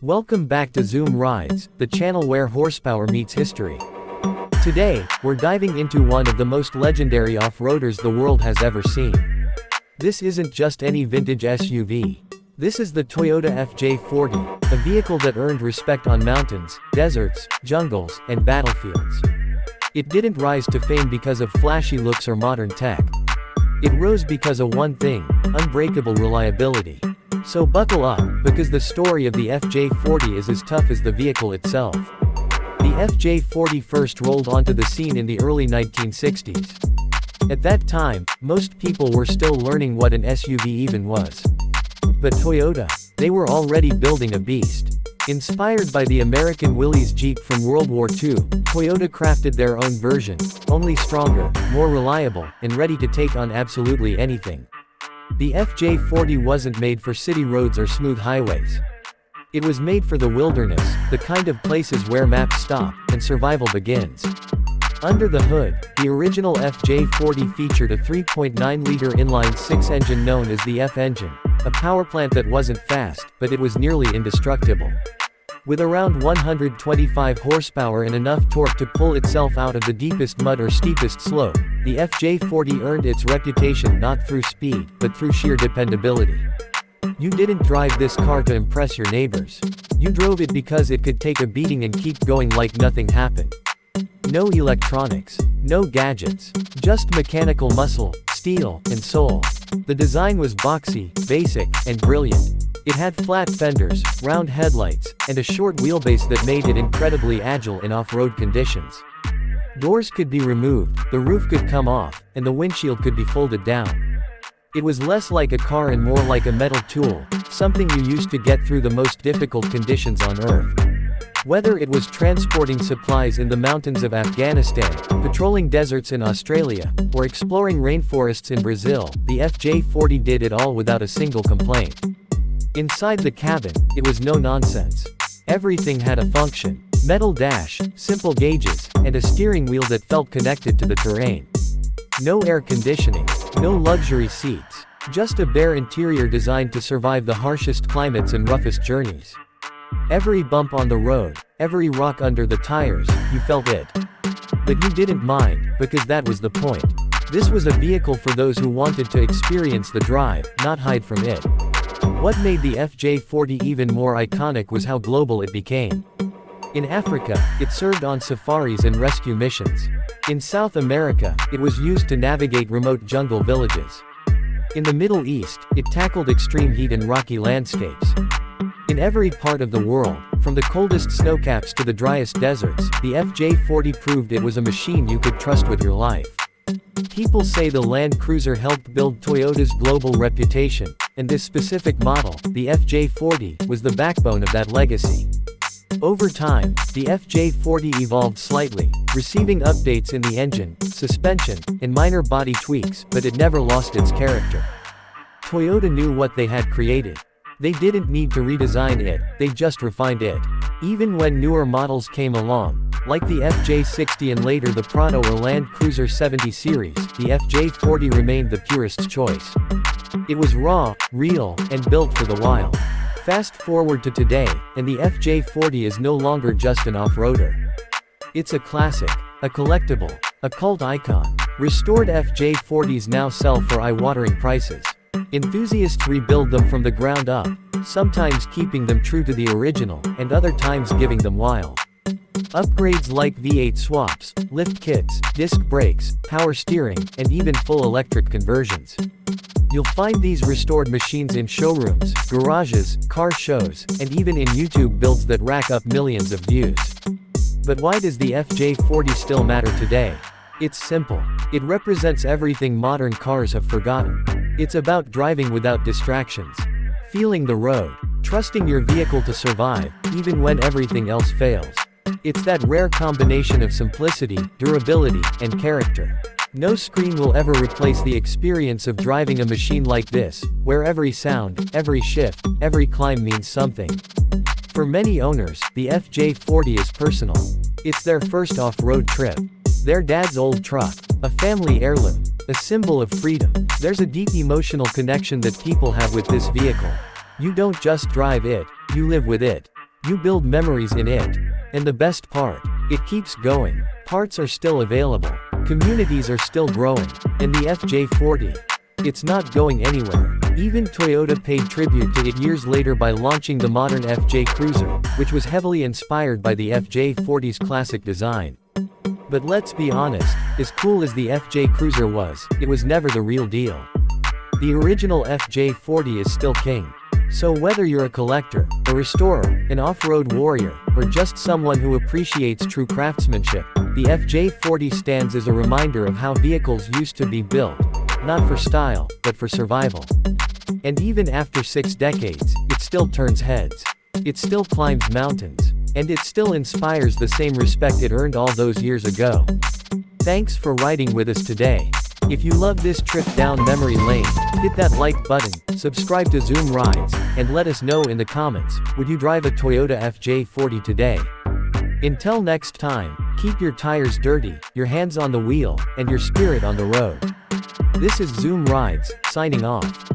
Welcome back to Zoom Rides, the channel where horsepower meets history. Today, we're diving into one of the most legendary off-roaders the world has ever seen. This isn't just any vintage SUV. This is the Toyota FJ40, a vehicle that earned respect on mountains, deserts, jungles, and battlefields. It didn't rise to fame because of flashy looks or modern tech. It rose because of one thing: unbreakable reliability. So buckle up, because the story of the FJ40 is as tough as the vehicle itself. The FJ40 first rolled onto the scene in the early 1960s. At that time, most people were still learning what an SUV even was. But Toyota, they were already building a beast. Inspired by the American Willys Jeep from World War II, Toyota crafted their own version, only stronger, more reliable, and ready to take on absolutely anything. The FJ40 wasn't made for city roads or smooth highways. It was made for the wilderness, the kind of places where maps stop, and survival begins. Under the hood, the original FJ40 featured a 3.9-liter inline-6 engine known as the F engine, a power plant that wasn't fast, but it was nearly indestructible. With around 125 horsepower and enough torque to pull itself out of the deepest mud or steepest slope, the FJ40 earned its reputation not through speed, but through sheer dependability. You didn't drive this car to impress your neighbors. You drove it because it could take a beating and keep going like nothing happened. No electronics, no gadgets, just mechanical muscle, steel, and soul. The design was boxy, basic, and brilliant. It had flat fenders, round headlights, and a short wheelbase that made it incredibly agile in off-road conditions. Doors could be removed, the roof could come off, and the windshield could be folded down. It was less like a car and more like a metal tool, something you used to get through the most difficult conditions on Earth. Whether it was transporting supplies in the mountains of Afghanistan, patrolling deserts in Australia, or exploring rainforests in Brazil, the FJ40 did it all without a single complaint. Inside the cabin, it was no nonsense. Everything had a function: metal dash, simple gauges, and a steering wheel that felt connected to the terrain. No air conditioning, no luxury seats, just a bare interior designed to survive the harshest climates and roughest journeys. Every bump on the road, every rock under the tires, you felt it. But you didn't mind, because that was the point. This was a vehicle for those who wanted to experience the drive, not hide from it. What made the FJ40 even more iconic was how global it became. In Africa, it served on safaris and rescue missions. In South America, it was used to navigate remote jungle villages. In the Middle East, it tackled extreme heat and rocky landscapes. In every part of the world, from the coldest snowcaps to the driest deserts, the FJ40 proved it was a machine you could trust with your life. People say the Land Cruiser helped build Toyota's global reputation, and this specific model, the FJ40, was the backbone of that legacy. Over time, the FJ40 evolved slightly, receiving updates in the engine, suspension, and minor body tweaks, but it never lost its character. Toyota knew what they had created. They didn't need to redesign it, they just refined it. Even when newer models came along, like the FJ60 and later the Prado or Land Cruiser 70 series, the FJ40 remained the purest choice. It was raw, real, and built for the wild. Fast forward to today, and the FJ40 is no longer just an off-roader. It's a classic, a collectible, a cult icon. Restored FJ40s now sell for eye-watering prices. Enthusiasts rebuild them from the ground up, sometimes keeping them true to the original, and other times giving them wild upgrades like V8 swaps, lift kits, disc brakes, power steering, and even full electric conversions. You'll find these restored machines in showrooms, garages, car shows, and even in YouTube builds that rack up millions of views. But why does the FJ40 still matter today? It's simple. It represents everything modern cars have forgotten. It's about driving without distractions, feeling the road, trusting your vehicle to survive, even when everything else fails. It's that rare combination of simplicity, durability, and character. No screen will ever replace the experience of driving a machine like this, where every sound, every shift, every climb means something. For many owners, the FJ40 is personal. It's their first off-road trip. Their dad's old truck, a family heirloom, a symbol of freedom. There's a deep emotional connection that people have with this vehicle. You don't just drive it, you live with it. You build memories in it. And the best part, it keeps going. Parts are still available. Communities are still growing. And the FJ40. It's not going anywhere. Even Toyota paid tribute to it years later by launching the modern FJ Cruiser, which was heavily inspired by the FJ40's classic design. But let's be honest, as cool as the FJ Cruiser was, it was never the real deal. The original FJ40 is still king. So whether you're a collector, a restorer, an off-road warrior, or just someone who appreciates true craftsmanship, the FJ40 stands as a reminder of how vehicles used to be built, not for style, but for survival. And even after 6 decades, it still turns heads. It still climbs mountains. And it still inspires the same respect it earned all those years ago. Thanks for riding with us today. If you love this trip down memory lane, hit that like button, subscribe to Zoom Rides, and let us know in the comments, would you drive a Toyota FJ40 today? Until next time, keep your tires dirty, your hands on the wheel, and your spirit on the road. This is Zoom Rides, signing off.